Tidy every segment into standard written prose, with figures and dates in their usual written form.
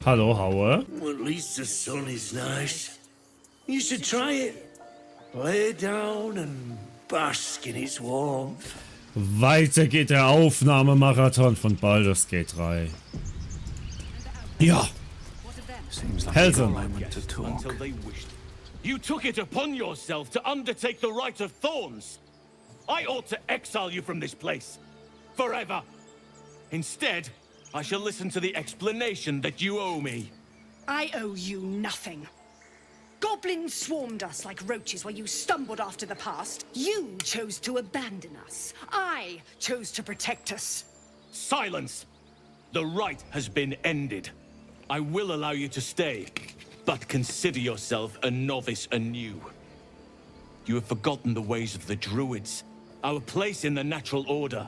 Hallo, Haue. Well, at least the sun is nice. You should try it. Lay down and bask in its warmth. Weiter geht der Aufnahmemarathon von Baldurs Gate 3. Ja. Helsen. Until they wished. You took it upon yourself to undertake the rite of thorns. I ought to exile you from this place. Forever. Instead, I shall listen to the explanation that you owe me. I owe you nothing. Goblins swarmed us like roaches while you stumbled after the past. You chose to abandon us. I chose to protect us. Silence! The rite has been ended. I will allow you to stay, but consider yourself a novice anew. You have forgotten the ways of the druids, our place in the natural order.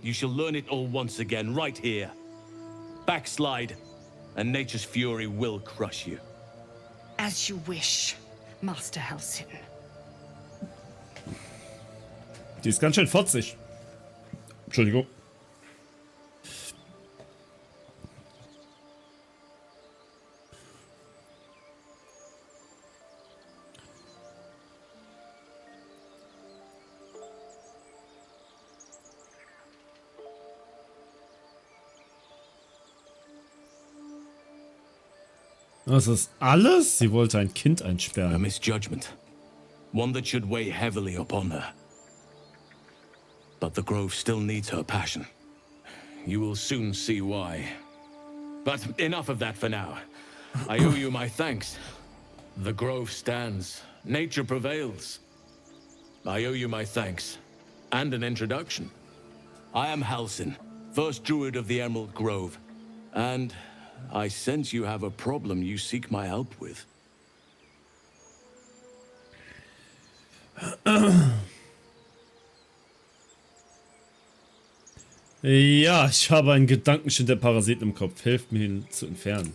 You shall learn it all once again, right here. Backslide, and nature's fury will crush you. As you wish, Master Halsin. Die ist ganz schön fotzig. Entschuldigung. Das ist alles? Sie wollte ein Kind A einsperren. misjudgment. One that should weigh heavily upon her. But the Grove still needs her passion. You will soon see why. But enough of that for now. I owe you my thanks. The Grove stands. Nature prevails. I owe you my thanks. And an introduction. I am Halsin, first druid of the Emerald Grove. And I sense you have a problem you seek my help with. Ja, ich habe einen Gedankenschinder-Parasit im Kopf. Hilft mir, ihn zu entfernen.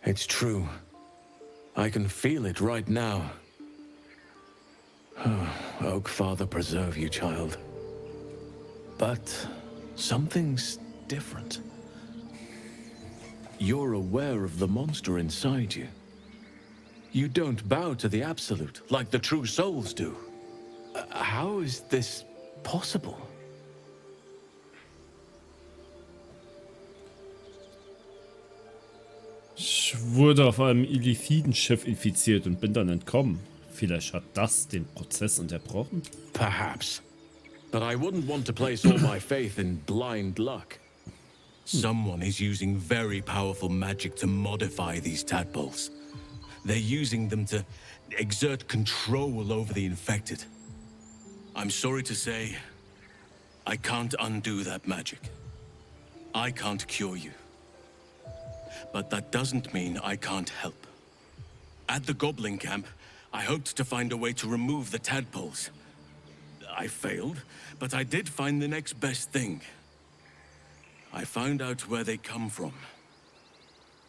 It's true. I can feel it right now. Oak Father preserve you, child. But something's different. You're aware of the monster inside you. You don't bow to the Absolute like the true souls do. How is this possible? Ich wurde auf einem Illithiden-Schiff infiziert und bin dann entkommen. Vielleicht hat das den Prozess unterbrochen? Perhaps. But I wouldn't want to place all my faith in blind luck. Someone is using very powerful magic to modify these tadpoles. They're using them to exert control over the infected. I'm sorry to say, I can't undo that magic. I can't cure you. But that doesn't mean I can't help. At the Goblin camp, I hoped to find a way to remove the tadpoles. I failed, but I did find the next best thing. I found out where they come from.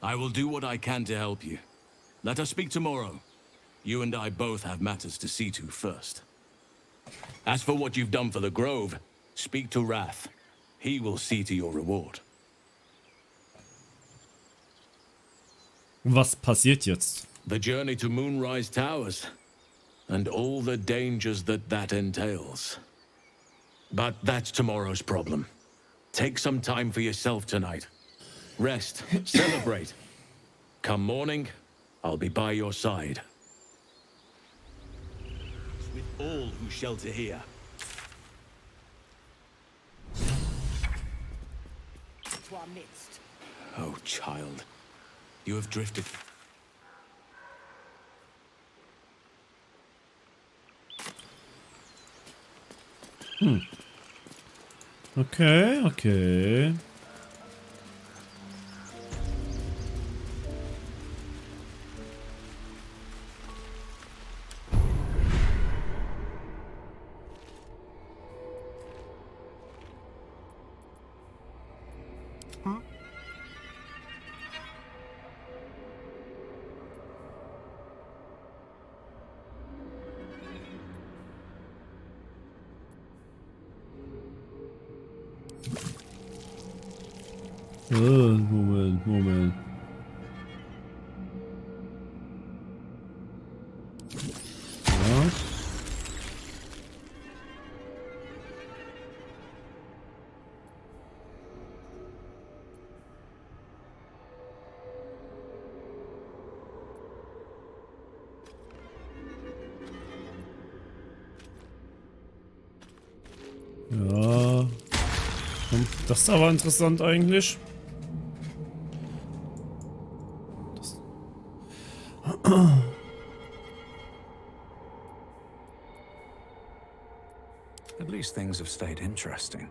I will do what I can to help you. Let us speak tomorrow. You and I both have matters to see to first. As for what you've done for the Grove, speak to Wrath. He will see to your reward. Was passiert jetzt? The journey to Moonrise Towers, and all the dangers that entails. But that's tomorrow's problem. Take some time for yourself tonight. Rest, celebrate. Come morning, I'll be by your side. With all who shelter here. To our midst. Oh, child. You have drifted. Okay, okay. Moment. Ja. Ja. Das ist aber interessant eigentlich. At least things have stayed interesting.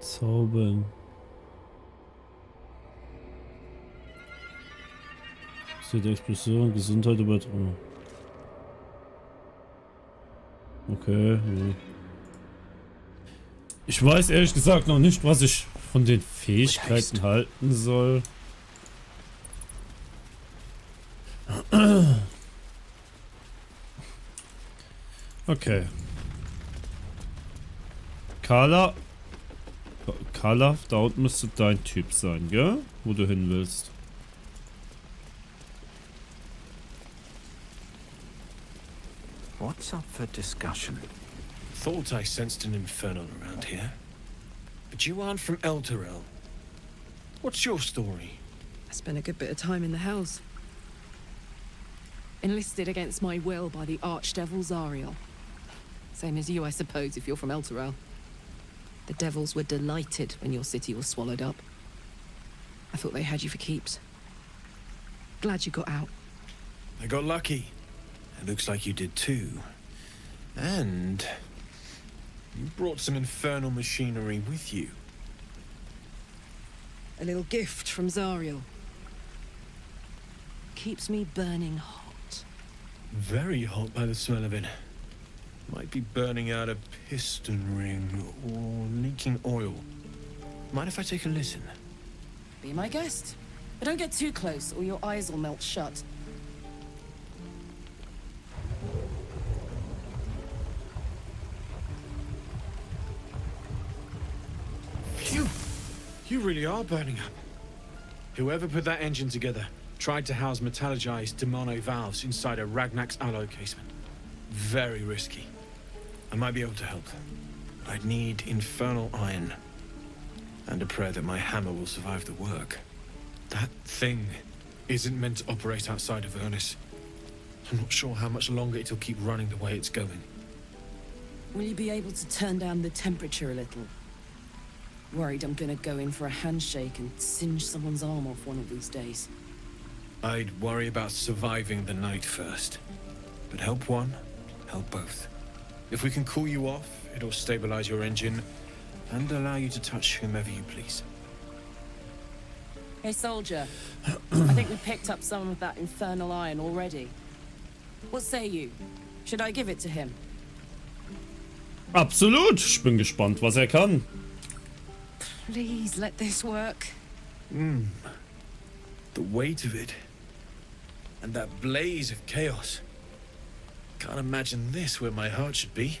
Zaubern. Sieht Explosion, Gesundheit übertragen. Okay. Ja. Ich weiß ehrlich gesagt noch nicht, was ich von den Fähigkeiten halten soll. Okay. Carla, da unten müsste dein Typ sein, gell? Wo du hin willst. What's up for discussion? Thought I sensed an infernal around here. But you aren't from Elturel. What's your story? I spent a good bit of time in the Hells. Enlisted against my will by the Archdevil Zariel. Same as you, I suppose, if you're from Elturel. The devils were delighted when your city was swallowed up. I thought they had you for keeps. Glad you got out. I got lucky. It looks like you did too. And you brought some infernal machinery with you. A little gift from Zariel. Keeps me burning hot. Very hot by the smell of it. Might be burning out a piston ring or leaking oil. Mind if I take a listen? Be my guest. But don't get too close or your eyes will melt shut. Phew! You really are burning up. Whoever put that engine together tried to house metallogized Demono valves inside a Ragnak's alloy casement. Very risky. I might be able to help. I'd need infernal iron. And a prayer that my hammer will survive the work. That thing isn't meant to operate outside of Vernus. I'm not sure how much longer it'll keep running the way it's going. Will you be able to turn down the temperature a little? Worried I'm gonna go in for a handshake and singe someone's arm off one of these days. I'd worry about surviving the night first. But help one, help both. If we can cool you off, it'll stabilize your engine and allow you to touch whomever you please. Hey, soldier. I think we picked up some of that infernal iron already. What say you? Should I give it to him? Absolut! Ich bin gespannt, was er kann. Please let this work. The weight of it. And that blaze of chaos. Can't imagine this where my heart should be.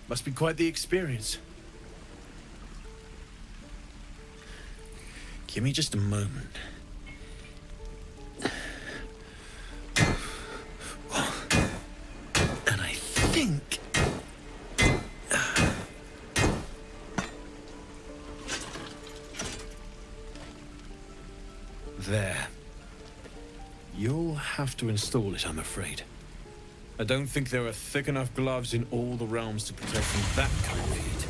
Must be quite the experience. Give me just a moment. And I think... There. You'll have to install it, I'm afraid. I don't think there are thick enough gloves in all the realms to protect from that kind of heat.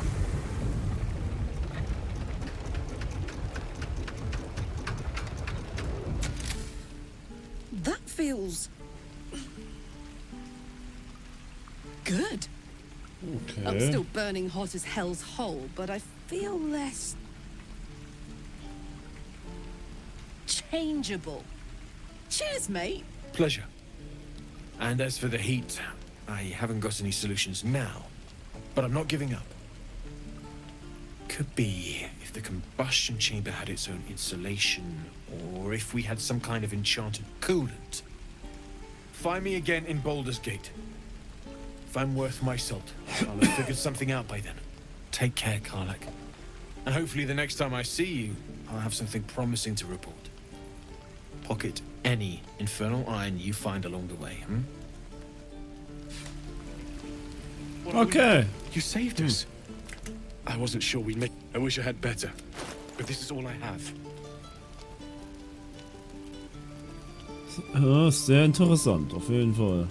That feels... good. Okay. I'm still burning hot as hell's hole, but I feel less... changeable. Cheers, mate. Pleasure. And as for the heat, I haven't got any solutions now, but I'm not giving up. Could be if the combustion chamber had its own insulation, or if we had some kind of enchanted coolant. Find me again in Baldurs Gate. If I'm worth my salt, I'll have figured something out by then. Take care, Karlak. And hopefully the next time I see you, I'll have something promising to report. Pocket any infernal iron you find along the way, hmm? Okay. You saved us. I wasn't sure we'd make... I wish I had better. But this is all I have. Ja, sehr interessant, auf jeden Fall.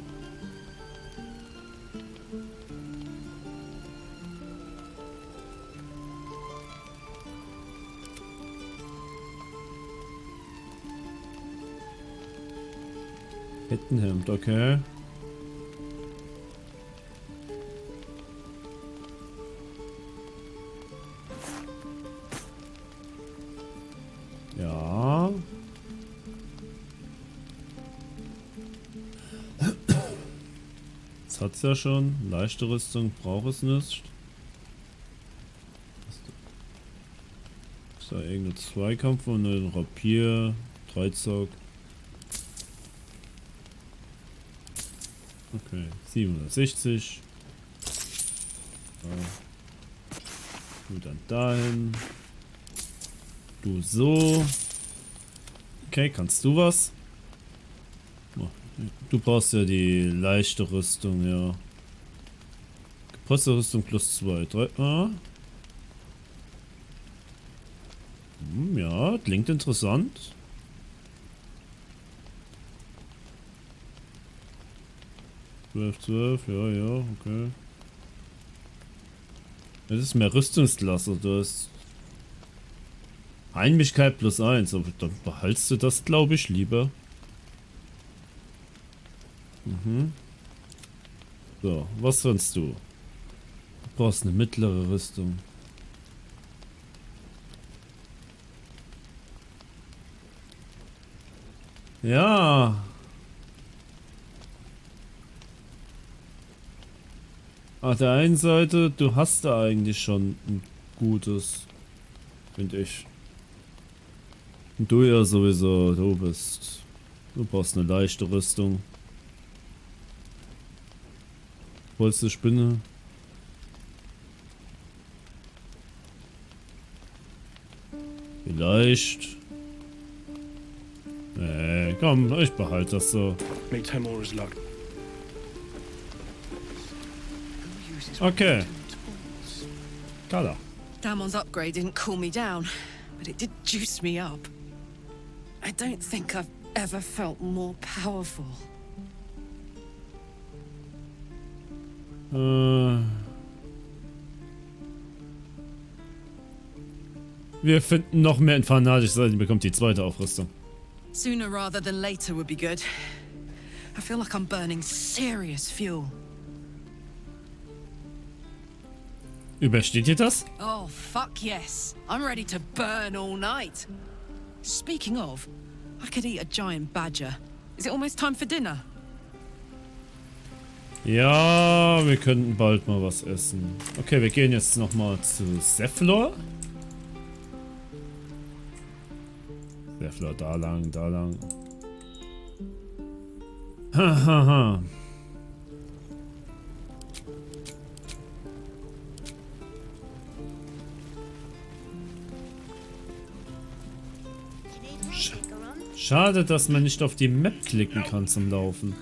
Kettenhemd, okay. Ja. Das hat's ja schon. Leichte Rüstung braucht es nicht. Ist da irgendein Zweikampf und ein Rapier, Dreizack. Okay, 760. Ja. Du dann dahin. Du so. Okay, kannst du was? Oh, du brauchst ja die leichte Rüstung, ja. Geposste Rüstung plus 2. 3. Ah. Ja, klingt interessant. Zwölf, ja, okay. Das ist mehr Rüstungsklasse, du hast Heimlichkeit plus 1, aber dann behaltst du das, glaube ich, lieber. Mhm. So, was sonst du? Du brauchst eine mittlere Rüstung. Ja. Auf der einen Seite, du hast da eigentlich schon ein gutes, finde ich. Und du ja sowieso, du brauchst eine leichte Rüstung. Vollste Spinne. Vielleicht. Nee, komm, ich behalte das so. May Timora's luck. Okay. Kala. Damon's upgrade didn't cool me down, but it did juice me up. I don't think I've ever felt more powerful. Wir finden noch mehr infernalisch sein, bekommt die zweite Aufrüstung. Sooner rather than later would be good. I feel like I'm burning serious fuel. Übersteht ihr das? Oh, fuck yes. I'm ready to burn all night. Speaking of, I could eat a giant badger. Is it almost time for dinner? Ja, wir könnten bald mal was essen. Okay, wir gehen jetzt nochmal zu Zephlor. Zephlor, da lang, da lang. Hahaha. Schade, dass man nicht auf die Map klicken kann zum Laufen.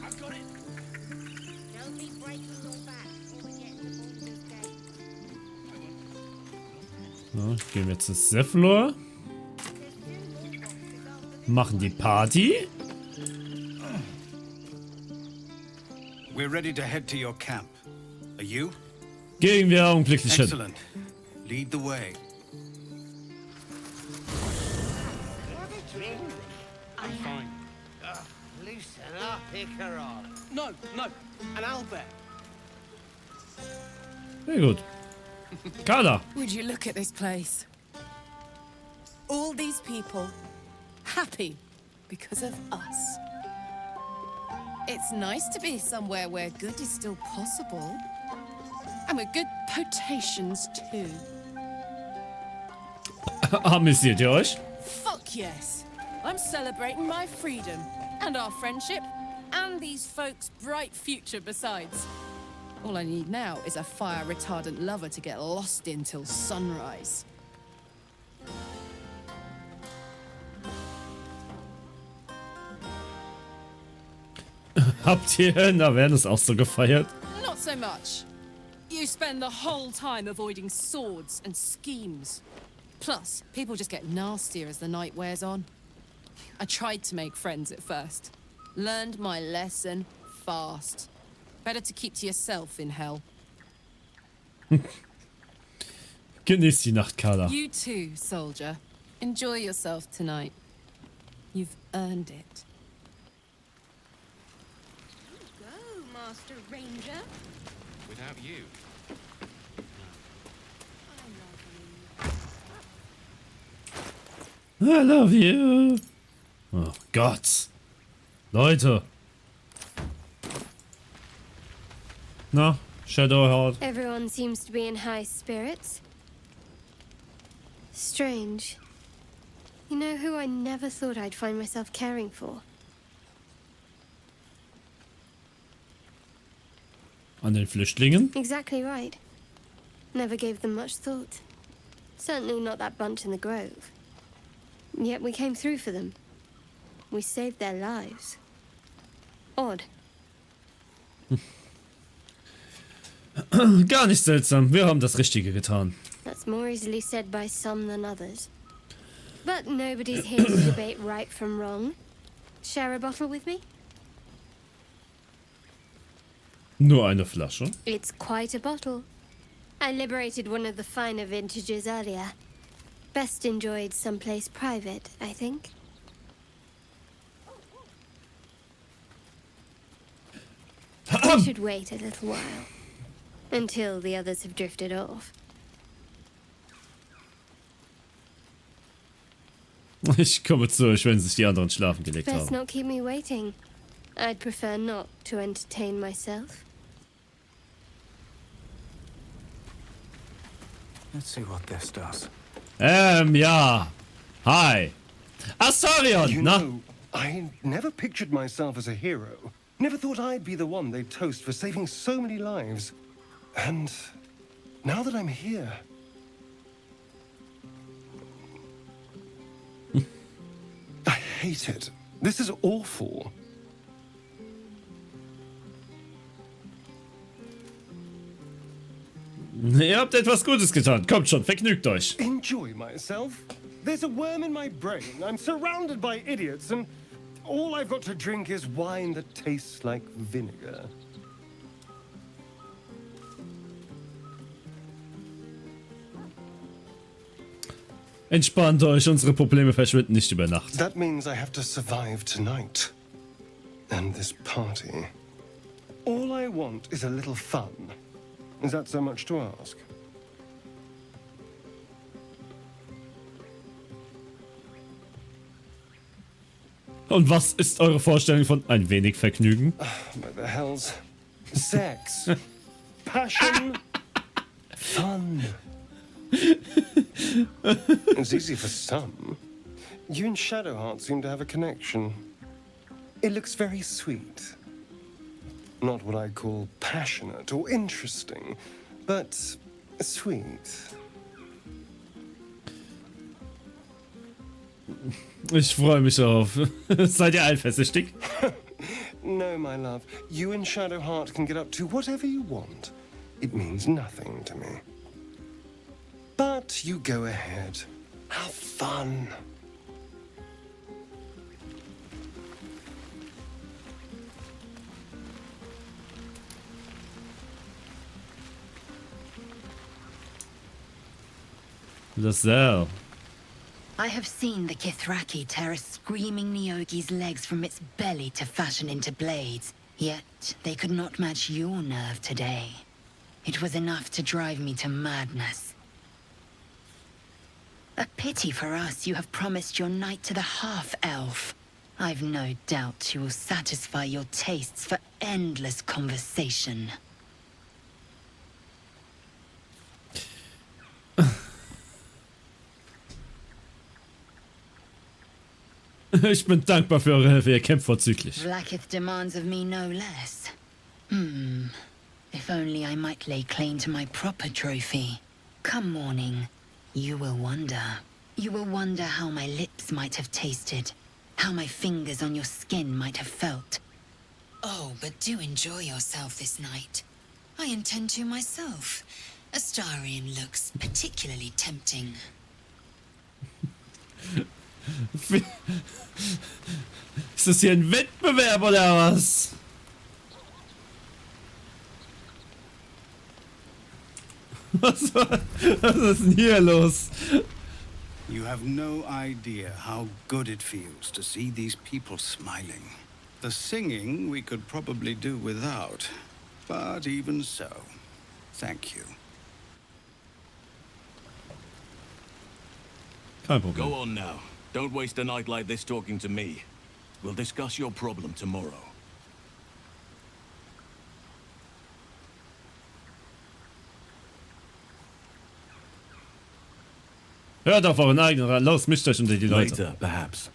So, gehen wir zu Zephlor. Machen die Party. We're ready to head to your camp. Are you? Gehen wir augenblicklich hin. Excellent. Lead the way. I'm fine. Loosen up, Icaron. No, an owlbear. Sehr gut. Kala. Would you look at this place? All these people happy because of us. It's nice to be somewhere where good is still possible. And with good potations too. Amüsiert ihr euch? Fuck yes. I'm celebrating my freedom and our friendship and these folks' bright future besides. All I need now is a fire-retardant lover to get lost in till sunrise. Habt ihr in Avernus auch so gefeiert? Not so much. You spend the whole time avoiding swords and schemes. Plus, people just get nastier as the night wears on. I tried to make friends at first. Learned my lesson fast. Better to keep to yourself in hell. Genieß die Nacht, Carla. You too, soldier. Enjoy yourself tonight. You've earned it. Go, Master Ranger. Without you. I love you. Oh Gott. Leute. Na, Shadowheart. Everyone seems to be in high spirits. Strange. You know who I never thought I'd find myself caring for? An den Flüchtlingen? Exactly right. Never gave them much thought. Certainly not that bunch in the grove. Yet we came through for them. We saved their lives. Odd. Gar nicht seltsam. Wir haben das Richtige getan. That's more easily said by some than others. But nobody's here to debate right from wrong. Share a bottle with me? Nur eine Flasche? It's quite a bottle. I liberated one of the finer vintages earlier. Best enjoyed someplace private, I think. We should wait a little while. Until the others have drifted off. Ich komme zu euch, wenn sich die anderen schlafen gelegt Best haben. not keep me waiting. I'd prefer not to entertain myself. Let's see what this does. Ja. Hi. Astarion, You na? know, I never pictured myself as a hero. Never thought I'd be the one they'd toast for saving so many lives. And now that I'm here... I hate it. This is awful. Ihr habt etwas Gutes getan. Kommt schon, vergnügt euch. Enjoy myself? There's a worm in my brain. I'm surrounded by idiots, and all I've got to drink is wine that tastes like vinegar. Entspannt euch, unsere Probleme verschwinden nicht über Nacht. That means I have to survive tonight. And this party. All I want is a little fun. Is that so much to ask? Und was ist eure Vorstellung von ein wenig Vergnügen? What the hell's sex? Passion? Fun? It's easy for some. You and Shadowheart seem to have a connection. It looks very sweet. Not what I'd call passionate or interesting, but sweet. Ich freue mich auf. Seid ihr eifersüchtig? No, my love. You and Shadowheart can get up to whatever you want. It means nothing to me. But you go ahead. Have fun. Laselle. I have seen the Kithraki tear a screaming Neogi's legs from its belly to fashion into blades. Yet they could not match your nerve today. It was enough to drive me to madness. A pity for us you have promised your knight to the half-elf. I've no doubt you will satisfy your tastes for endless conversation. Ich bin dankbar für eure Hilfe, ihr kämpft vorzüglich. Vlaakith demands of me no less. If only I might lay claim to my proper trophy. Come morning, you will wonder. You will wonder how my lips might have tasted, how my fingers on your skin might have felt. Oh, but do enjoy yourself this night. I intend to myself. Astarion looks particularly tempting. Ist das hier ein Wettbewerb oder was? Was ist denn hier los? You have no idea how good it feels to see these people smiling. The singing we could probably do without, but even so, thank you. Kein Problem. Go on now. Don't waste a night like this talking to me. We'll discuss your problem tomorrow. Hört auf euren eigenen Rat. Los, mischt euch unter die Leute. Later, perhaps.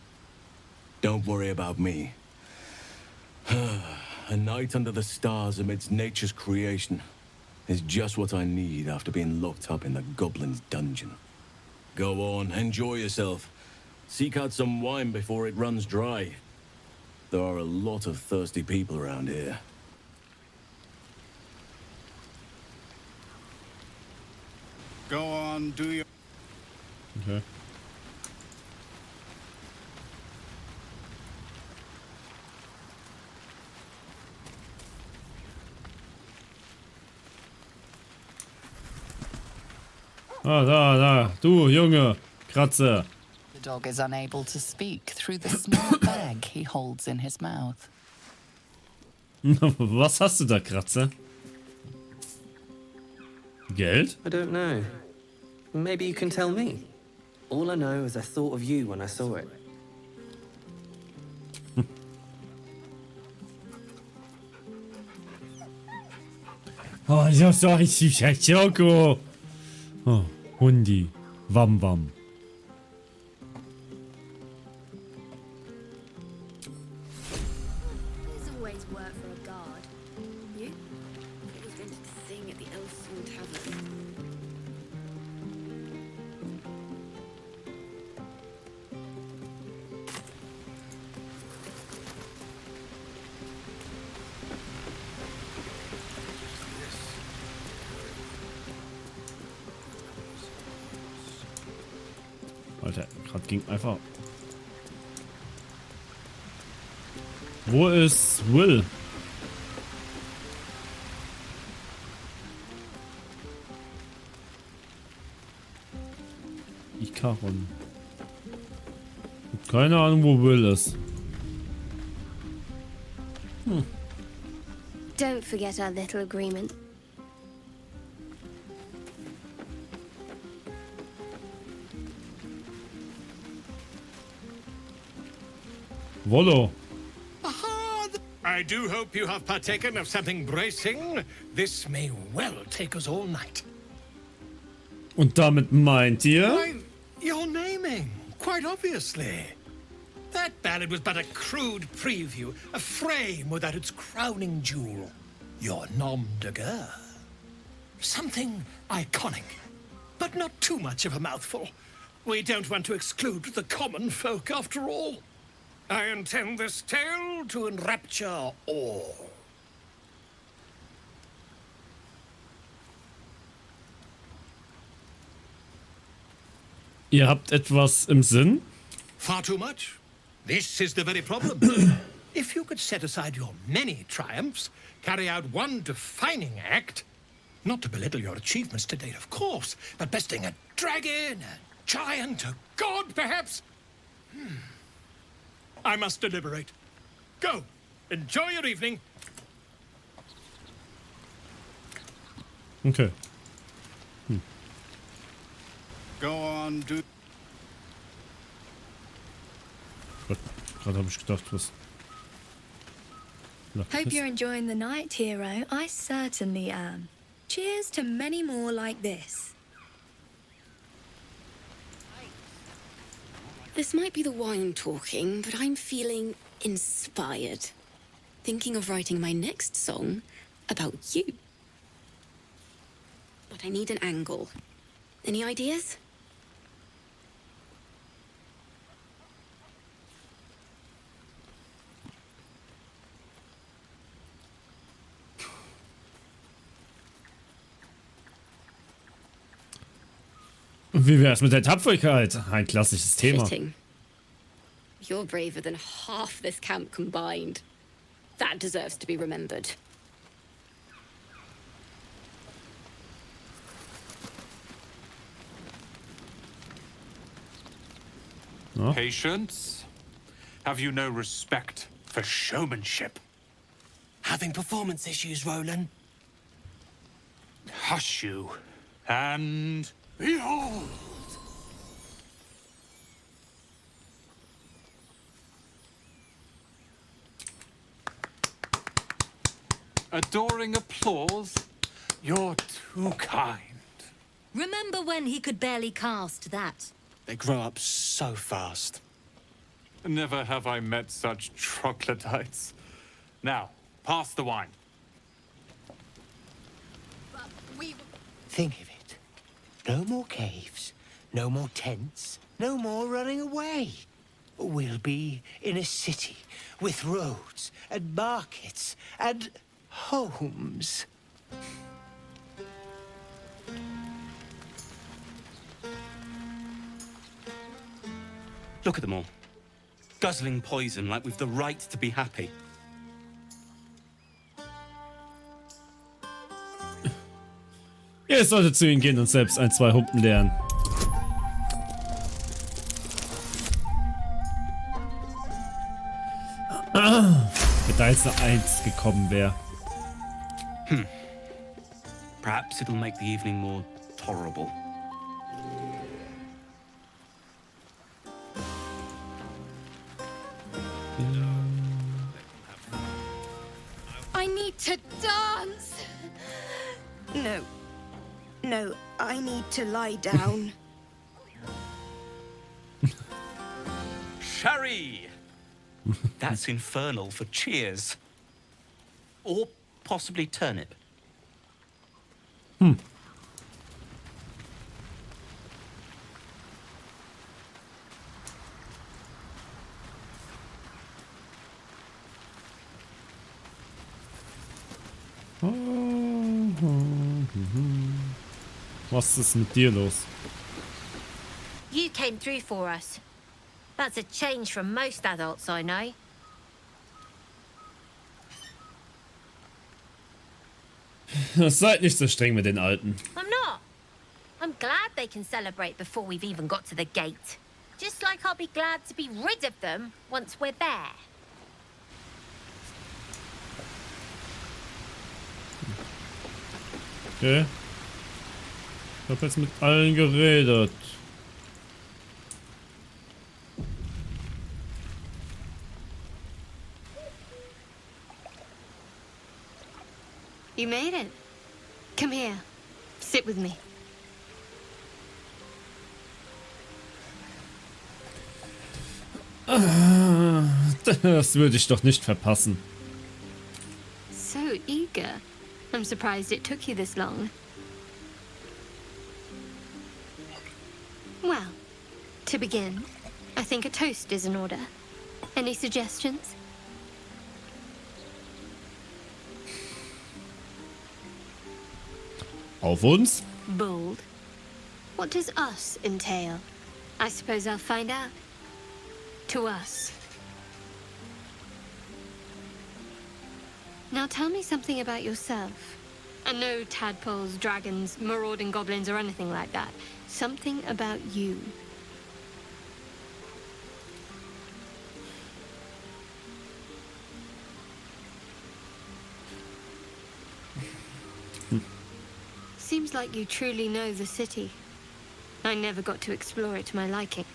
Don't worry about me. A night under the stars amidst nature's creation is just what I need after being locked up in the goblin's dungeon. Go on, enjoy yourself. Seek out some wine before it runs dry. There are a lot of thirsty people around here. Go on, do your... Okay. Da. Du, Junge. Kratze. The dog is unable to speak through the small bag he holds in his mouth. Was hast du da, Kratze? Geld? I don't know. Maybe you can tell me. All I know is I thought of you when I saw it. Oh, so ich Choco. Oh, Hundi. Wam wam. There's always work for a guard. You? I was going to sing at the Elfsworn Tavern. Alter, gerade ging einfach... Wo ist Will? Ikaron. Keine Ahnung, wo Will ist. Don't forget our little agreement. Wollo. I do hope you have partaken of something bracing. This may well take us all night. Und damit meint ihr? Why, you're naming, quite obviously. That ballad was but a crude preview, a frame without its crowning jewel. Your nom de guerre. Something iconic, but not too much of a mouthful. We don't want to exclude the common folk after all. I intend this tale to enrapture all. Ihr habt etwas im Sinn? Far too much. This is the very problem. If you could set aside your many triumphs, carry out one defining act, not to belittle your achievements to date, of course, but besting a dragon, a giant, a god, perhaps. I must deliberate. Go. Enjoy your evening. Okay. Go on, do... Gerade habe ich gedacht, was... Hope you're enjoying the night, hero. I certainly am. Cheers to many more like this. This might be the wine talking, but I'm feeling inspired. Thinking of writing my next song about you. but I need an angle. Any ideas? Wie wär's mit der Tapferkeit? Ein klassisches Thema. Fitting. You're braver than half this camp combined. That deserves to be remembered. No? Patience? Have you no respect for showmanship? Having performance issues, Roland? Hush you, and behold! Adoring applause? You're too kind. Remember when he could barely cast that? They grow up so fast. Never have I met such troglodytes. Now, pass the wine. Think of it. No more caves, no more tents, no more running away. We'll be in a city with roads and markets and homes. Look at them all. Guzzling poison like we've the right to be happy. Ihr solltet zu ihnen gehen und selbst ein, zwei Humpen lernen. Wenn da jetzt eine 1 gekommen wäre. Perhaps it'll make the evening more tolerable. I need to dance! No. No, I need to lie down. Sherry! That's infernal for cheers. Or possibly turnip. Was ist mit dir los? You came through for us. That's a change from most adults I know. Seid nicht so streng mit den Alten. I'm not. I'm glad they can celebrate before we've even got to the gate. Just like I'll be glad to be rid of them once we're there. Okay. Ich hab jetzt mit allen geredet. You made it. Come here. Sit with me. Das würde ich doch nicht verpassen. So eager. I'm surprised it took you this long. Well, to begin, I think a toast is in order. Any suggestions? Auf uns? Bold. What does us entail? I suppose I'll find out. To us. Now tell me something about yourself. And no tadpoles, dragons, marauding goblins or anything like that. Something about you. Seems like you truly know the city. I never got to explore it to my liking.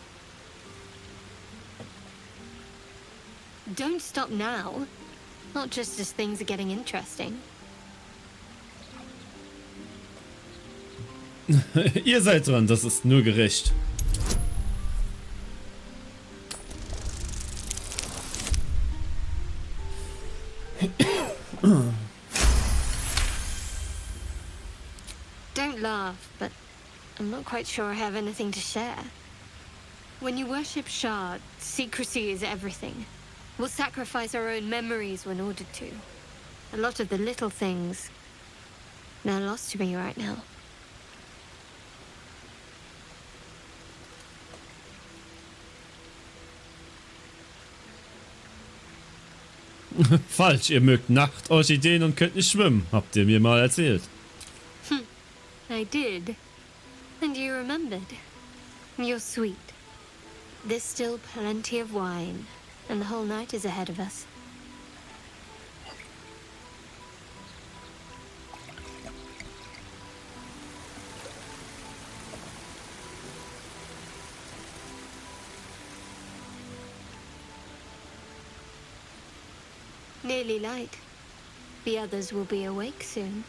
Don't stop now. Not just as things are getting interesting. Ihr seid dran, das ist nur gerecht. Don't laugh, but I'm not quite sure I have anything to share. When you worship Shard, secrecy is everything. We'll sacrifice our own memories when ordered to. A lot of the little things, they're lost to me right now. Falsch, ihr mögt Nacht, Orchideen und könnt nicht schwimmen. Habt ihr mir mal erzählt. I did. And you remembered. You're sweet. There's still plenty of wine, and the whole night is ahead of us. Nearly light. The others will be awake soon.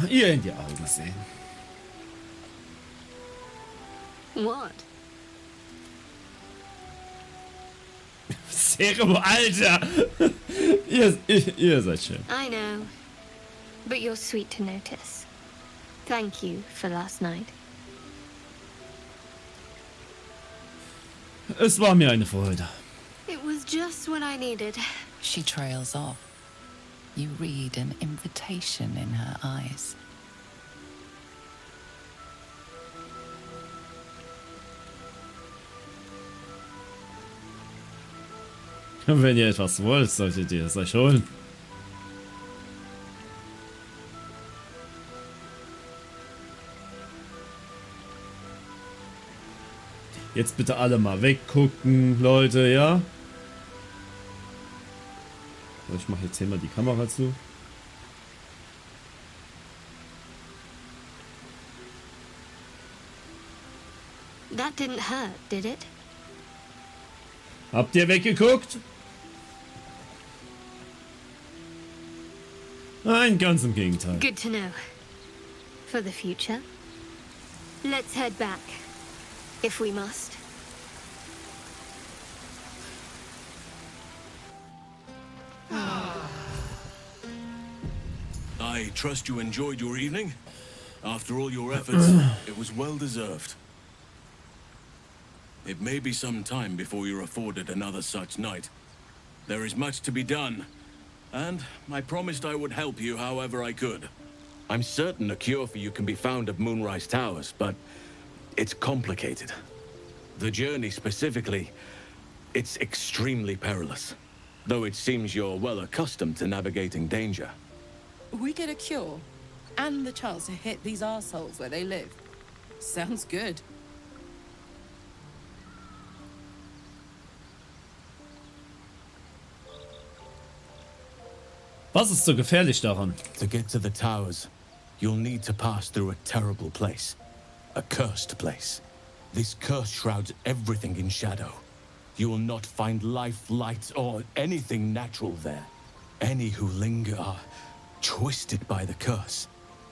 Ihr in die Augen sehen. What? Serum, Alter! ihr seid schön. I know. But you're sweet to notice. Thank you for last night. Es war mir eine Freude. It was just what I needed. She trails off. You read an invitation in her eyes. Wenn ihr etwas wollt, solltet ihr es euch holen. Jetzt bitte alle mal weggucken, Leute, ja? Ich mache jetzt hier mal die Kamera zu. That didn't hurt, did it? Habt ihr weggeguckt? Nein, ganz im Gegenteil. Good to know. For the future. Let's head back. If we must. I trust you enjoyed your evening. After all your efforts, it was well deserved. It may be some time before you're afforded another such night. There is much to be done, and I promised I would help you however I could. I'm certain a cure for you can be found at Moonrise Towers, but it's complicated. The journey specifically, it's extremely perilous, though it seems you're well accustomed to navigating danger. We get a cure, and the chance to hit these arseholes where they live. Sounds good. Was ist so gefährlich daran? To get to the towers, you'll need to pass through a terrible place. A cursed place. This curse shrouds everything in shadow. You will not find life, light, or anything natural there. Any who linger are twisted by the curse.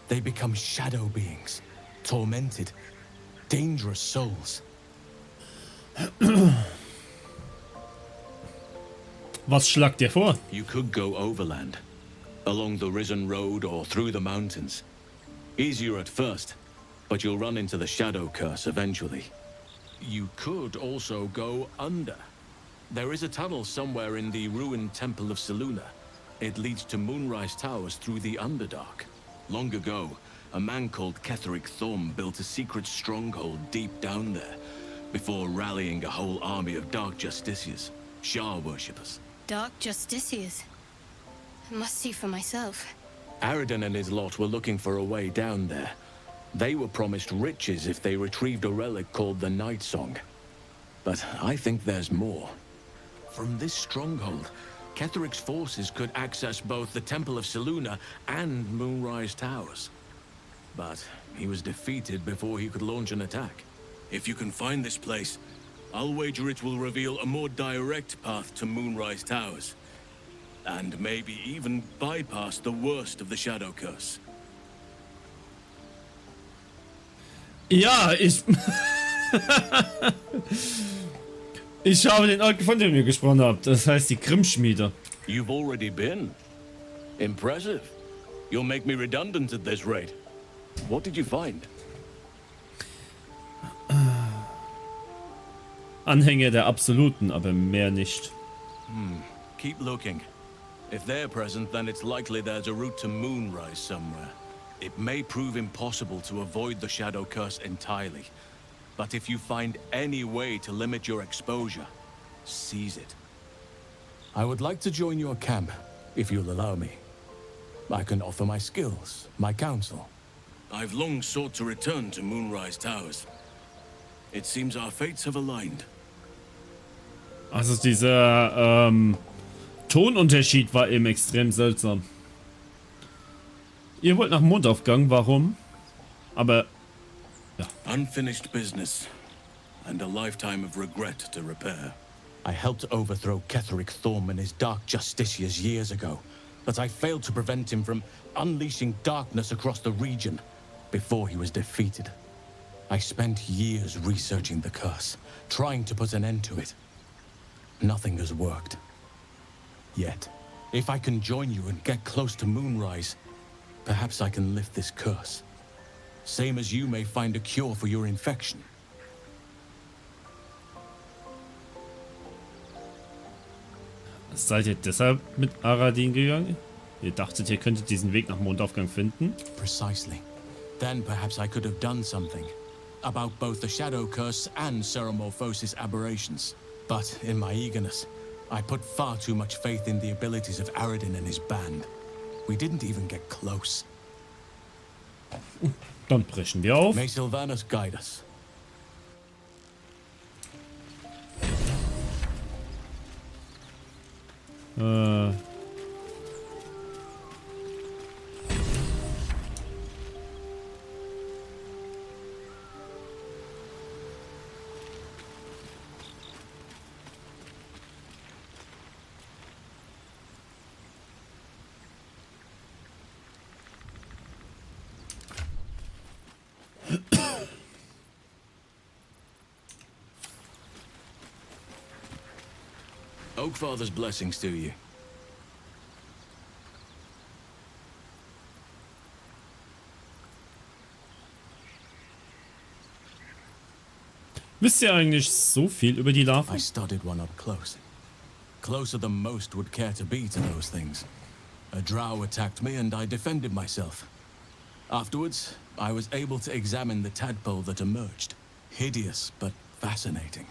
They become shadow beings, tormented, dangerous souls. Was schlagt ihr vor? You could go overland, along the Risen Road or through the mountains. Easier at first, but you'll run into the shadow curse eventually. You could also go under. There is a tunnel somewhere in the ruined Temple of Selûne. It leads to Moonrise Towers through the Underdark. Long ago, a man called Ketheric Thorm built a secret stronghold deep down there, before rallying a whole army of Dark Justiciars, Shah worshippers. Dark Justiciars. I must see for myself. Aridon and his lot were looking for a way down there. They were promised riches if they retrieved a relic called the Night Song. But I think there's more. From this stronghold, Ketheric's forces could access both the Temple of Selûne and Moonrise Towers. But he was defeated before he could launch an attack. If you can find this place, I'll wager it will reveal a more direct path to Moonrise Towers. And maybe even bypass the worst of the Shadow Curse. Ja, Ich habe den Ort gefunden, den ihr gesprochen habt. Das heißt die Grimmschmiede. You've already been. Impressive. You'll make me redundant at this rate. What did you find? Anhänger der Absoluten, aber mehr nicht. Keep looking. If they're present, then it's likely there's a route to Moonrise somewhere. It may prove impossible to avoid the Shadow Curse entirely. But if you find any way to limit your exposure, seize it. I would like to join your camp, if you'll allow me. I can offer my skills, my counsel. I've long sought to return to Moonrise Towers. It seems our fates have aligned. Also dieser Tonunterschied war eben extrem seltsam. Ihr wollt nach Mondaufgang, warum? Aber ja. Unfinished business and a lifetime of regret to repair. I helped overthrow Ketheric Thorm and his dark justiciars years ago, but I failed to prevent him from unleashing darkness across the region before he was defeated. I spent years researching the curse, trying to put an end to it. Nothing has worked. Yet, if I can join you and get close to Moonrise, perhaps I can lift this curse. Same as you may find a cure for your infection. Seid ihr deshalb mit Aradin gegangen? Ihr dachtet, ihr könntet diesen Weg nach Mondaufgang finden? Precisely. Then perhaps I could have done something about both the Shadow Curse and Ceramorphosis aberrations. But in my eagerness, I put far too much faith in the abilities of Aradin and his band. We didn't even get close. Dann brechen wir auf. May Sylvanas guide us. Oakfather's blessings to you. Wisst ihr eigentlich so viel über die Larven? I studied one up close. Closer than most would care to be to those things. A drow attacked me and I defended myself. Afterwards, I was able to examine the tadpole that emerged. Hideous, but fascinating.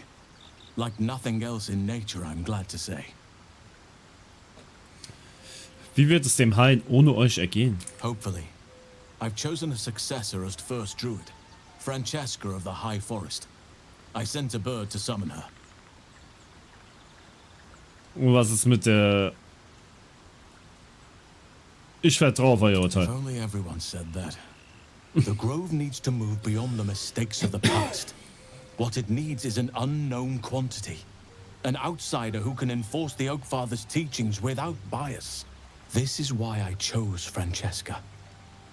Like nothing else in nature, I'm glad to say. Wie wird es dem Hain ohne euch ergehen? Hopefully. I've chosen a successor as first druid, Francesca of the High Forest. I sent a bird to summon her. Und was ist mit der... Ich vertraue auf euer Urteil. If only everyone said that. The Grove needs to move beyond the mistakes of the past. What it needs is an unknown quantity. An outsider who can enforce the Oakfather's teachings without bias. This is why I chose Francesca.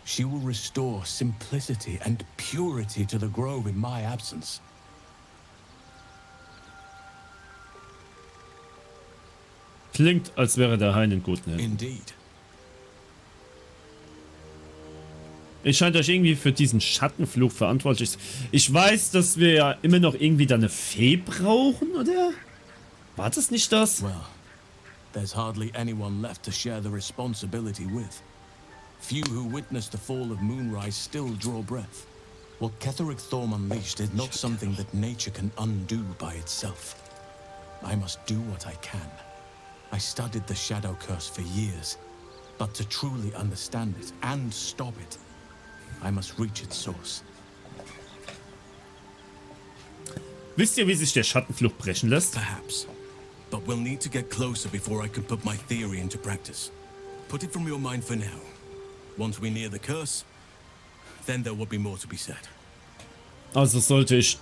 She will restore simplicity and purity to the Grove in my absence. Klingt, als wäre der Hain in guten Händen. Indeed. Ihr scheint euch irgendwie für diesen Schattenfluch verantwortlich. Ich weiß, dass wir ja immer noch irgendwie da eine Fee brauchen, oder? War das nicht das? Well, there's hardly anyone left to share the responsibility with. Few who witnessed the fall of Moonrise still draw breath. What Ketheric Thorm unleashed is not something that nature can undo by itself. I must do what I can. I studied the Shadow Curse for years, but to truly understand it and stop it, I must reach its source. Wisst ihr, wie sich der Schattenfluch brechen lässt? Perhaps. But we'll need to get closer before I can put my theory into practice. Put it from your mind for now. Once we near the curse, then there will be more to be said. Also sollte ich...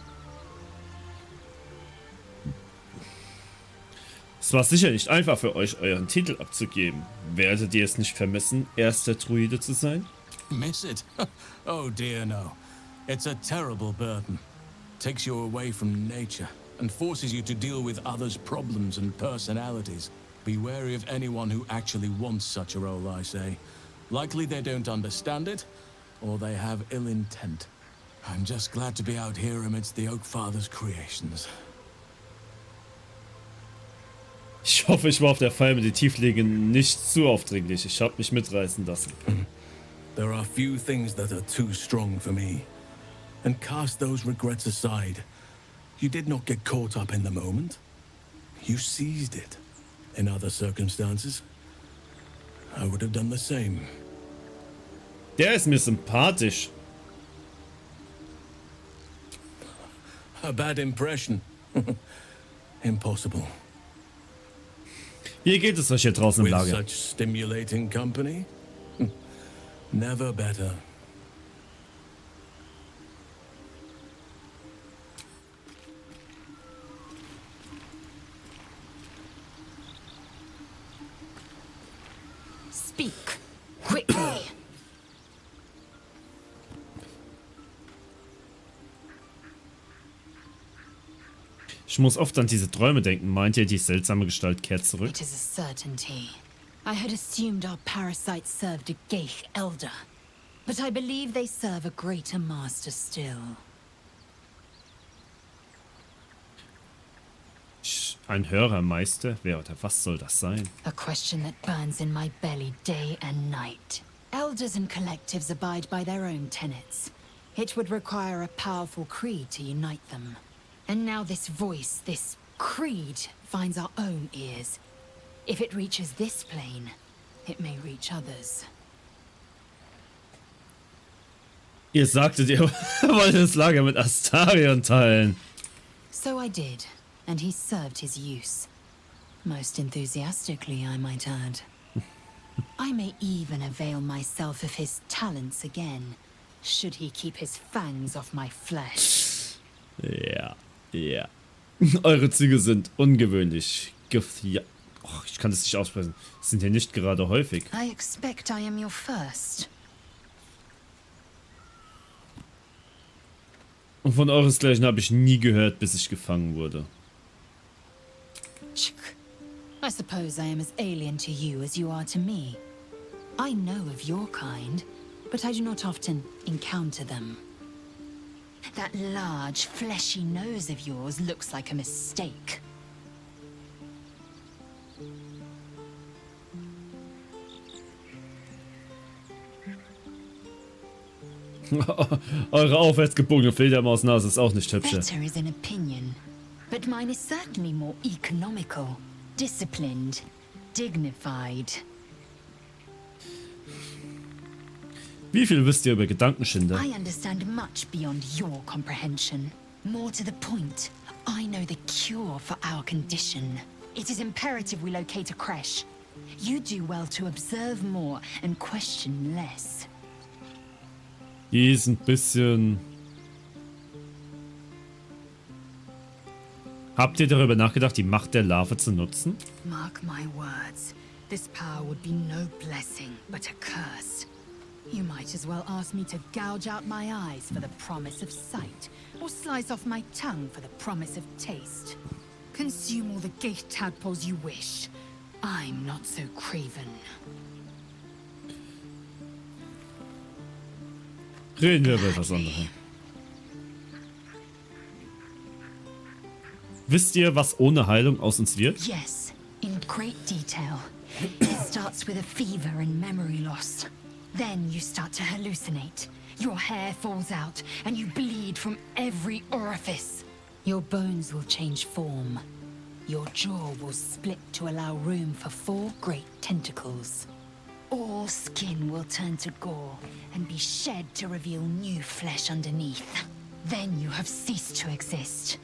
Es war sicher nicht einfach für euch, euren Titel abzugeben. Werdet ihr es nicht vermissen, erster Druide zu sein? Miss it? Oh dear no. It's a terrible burden. takes you away from nature and forces you to deal with others' problems and personalities. Be wary of anyone who actually wants such a role, I say. Likely they don't understand it, or they have ill intent. I'm just glad to be out here amidst the Oak Father's creations. Ich hoffe, ich war auf der Feier mit den Tieflegen nicht zu aufdringlich. Ich habe mich mitreißen lassen. There are few things that are too strong for me. And cast those regrets aside. You did not get caught up in the moment. You seized it. In other circumstances, I would have done the same. Der ist mir sympathisch. A bad impression. Impossible. Wie geht es euch hier draußen im With Lager? such stimulating company? Never better. Speak quickly. Ich muss oft an diese Träume denken. Meint ihr, die seltsame Gestalt kehrt zurück? It is a certainty. I had assumed our parasites served a Geich elder, but I believe they serve a greater master still. Ein Hörermeister? Wer oder was soll das sein? A question that burns in my belly day and night. Elders and collectives abide by their own tenets. It would require a powerful creed to unite them. And now this voice, this creed, finds our own ears. If it reaches this plane, it may reach others. Ihr sagtet, ihr wollt das Lager mit Astarion teilen. So I did, and he served his use. Most enthusiastically, I might add. I may even avail myself of his talents again, should he keep his fangs off my flesh. Ja, ja. Eure Züge sind ungewöhnlich. Ja. Oh, ich kann das nicht aussprechen. Sind hier nicht gerade häufig. I expect I am your first. Und von euresgleichen habe ich nie gehört, bis ich gefangen wurde. I suppose I am as alien to you as you are to me. I know of your kind, but I do not often encounter them. That large, fleshy nose of yours looks like a mistake. Eure aufwärts gebogene Fledermausnase ist auch nicht hübscher. Better is an opinion, but mine is certainly more economical, disciplined, dignified. Wie viel wisst ihr über Gedankenschinder? I understand much beyond your comprehension. More to the point, I know the cure for our condition. It is imperative we locate a creche. You do well to observe more and question less. Die ist ein bisschen... Habt ihr darüber nachgedacht, die Macht der Larve zu nutzen? Mark my words, this power would be no blessing, but a curse. You might as well ask me to gouge out my eyes for the promise of sight, or slice off my tongue for the promise of taste. Consume all the Geich tadpoles you wish. I'm not so craven. Reden wir über etwas anderes. Wisst ihr, was ohne Heilung aus uns wird? Yes, in great detail. It starts with a fever and memory loss. Then you start to hallucinate. Your hair falls out, and you bleed from every orifice. Your bones will change form. Your jaw will split to allow room for 4 great tentacles. All skin will turn to gore and be shed to reveal new flesh underneath. Then you have ceased to exist,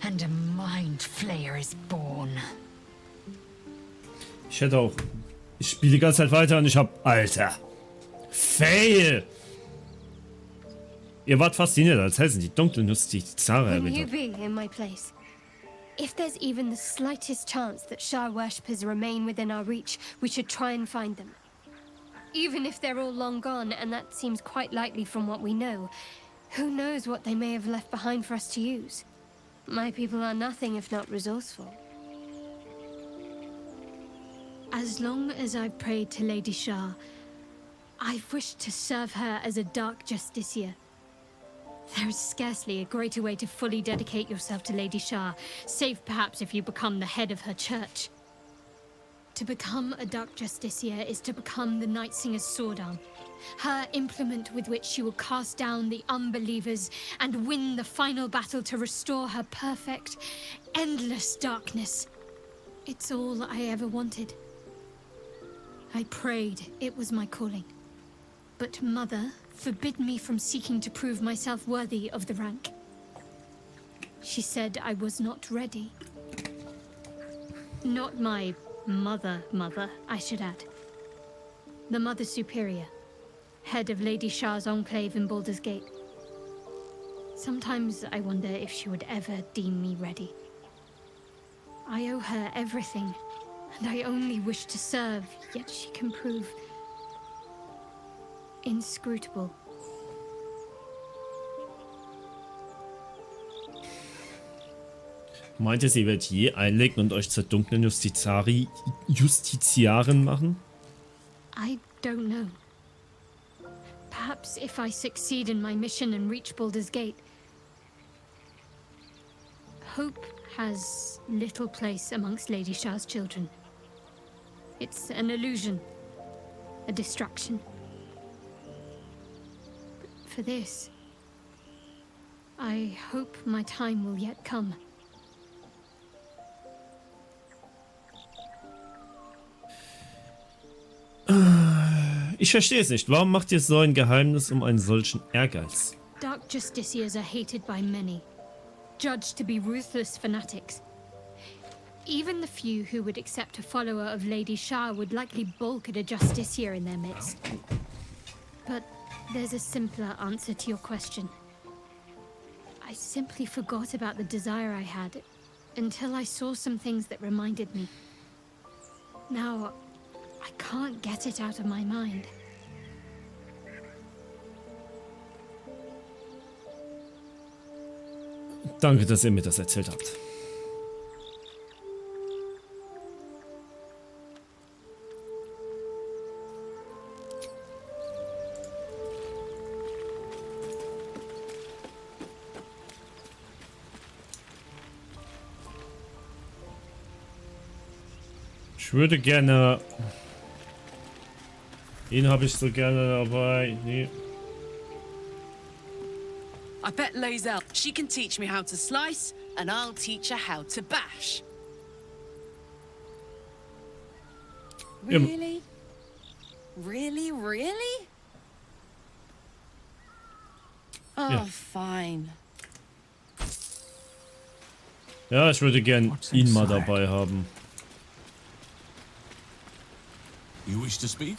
and a mind flayer is born. Ich hätte auch... Ich spiele die ganze Zeit weiter und ich hab... Alter! Fail! Ihr wart fasziniert, als hätten die dunklen Nutzt die Zara When you erwähnt. be in my place, if there's even the slightest chance that Shah worshippers remain within our reach, we should try and find them. Even if they're all long gone, and that seems quite likely from what we know, Who knows what they may have left behind for us to use? My people are nothing if not resourceful. As long as I've prayed to Lady Shah, I've wished to serve her as a dark justiciar. There is scarcely a greater way to fully dedicate yourself to Lady Shah, save perhaps if you become the head of her church. To become a dark justiciar is to become the Night Singer's sword arm, her implement with which she will cast down the unbelievers and win the final battle to restore her perfect, endless darkness. It's all I ever wanted. I prayed it was my calling. But Mother forbid me from seeking to prove myself worthy of the rank. She said I was not ready. Not my mother, I should add. The Mother Superior, head of Lady Shah's enclave in Baldurs Gate. Sometimes I wonder if she would ever deem me ready. I owe her everything, and I only wish to serve, yet she can prove inscrutable. Meint ihr, sie wird je einlenken und euch zur dunklen Justiziarin machen? I don't know. Perhaps if I succeed in my mission and reach Baldur's Gate. Hope has little place amongst Lady Shah's children. It's an illusion, a distraction. But for this, I hope my time will yet come. Ich verstehe es nicht. Warum macht ihr so ein Geheimnis um einen solchen Ehrgeiz? Dark justiciars are hated by many, judged to be ruthless fanatics. Even the few who would accept a follower of Lady Shah would likely balk at a justiciar in their midst. But there's a simpler answer to your question. I simply forgot about the desire I had until I saw some things that reminded me. Now, I can't get it out of my mind. Danke, dass ihr mir das erzählt habt. Ich würde gerne... Ihn habe ich so gerne dabei. Nee. I bet Lae'zel, she can teach me how to slice, and I'll teach her how to bash. Really? Really, really? Oh, Ja. fine. Ja, ich würde gern ihn mal dabei haben. You wish to speak?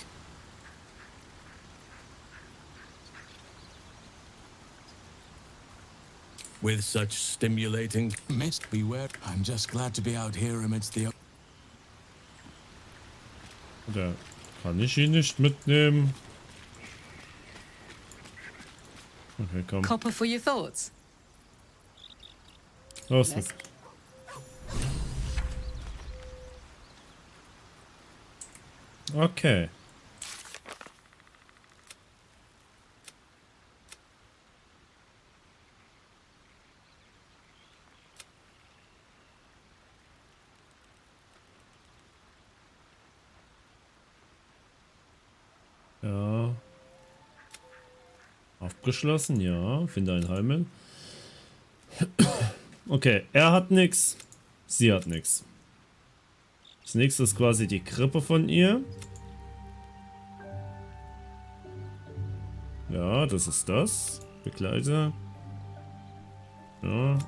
With such stimulating mist, beware. I'm just glad to be out here amidst the... Oder kann ich ihn nicht mitnehmen? Okay, komm. Copper for your thoughts. Los mit. Okay. Ja. Aufgeschlossen, ja. Finde ein Heimel. Okay, er hat nix. Sie hat nix. Das nächste ist quasi die Gruppe von ihr. Ja, das ist das. Begleiter. Ja.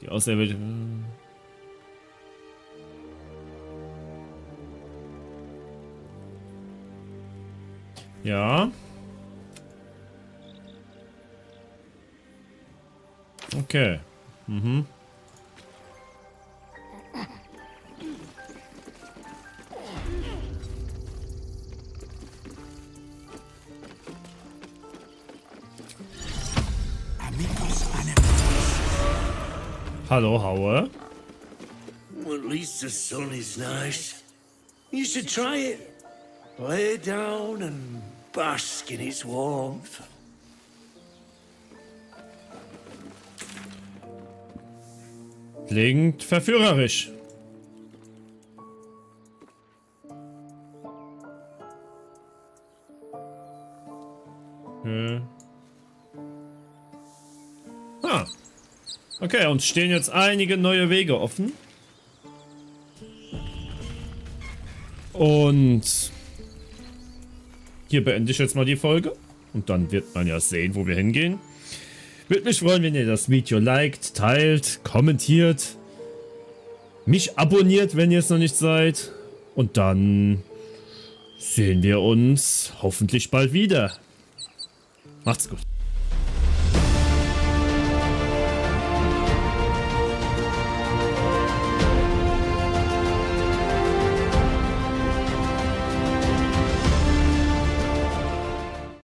Die Auserwählte. Ja. Okay. Mhm. Hallo, Hauer. Well, at least the sun is nice. You should try it. Lay down and bask in its warmth. Klingt verführerisch. Ah. Okay, uns stehen jetzt einige neue Wege offen. Und hier beende ich jetzt mal die Folge. Und dann wird man ja sehen, wo wir hingehen. Würde mich freuen, wenn ihr das Video liked, teilt, kommentiert. Mich abonniert, wenn ihr es noch nicht seid. Und dann sehen wir uns hoffentlich bald wieder. Macht's gut.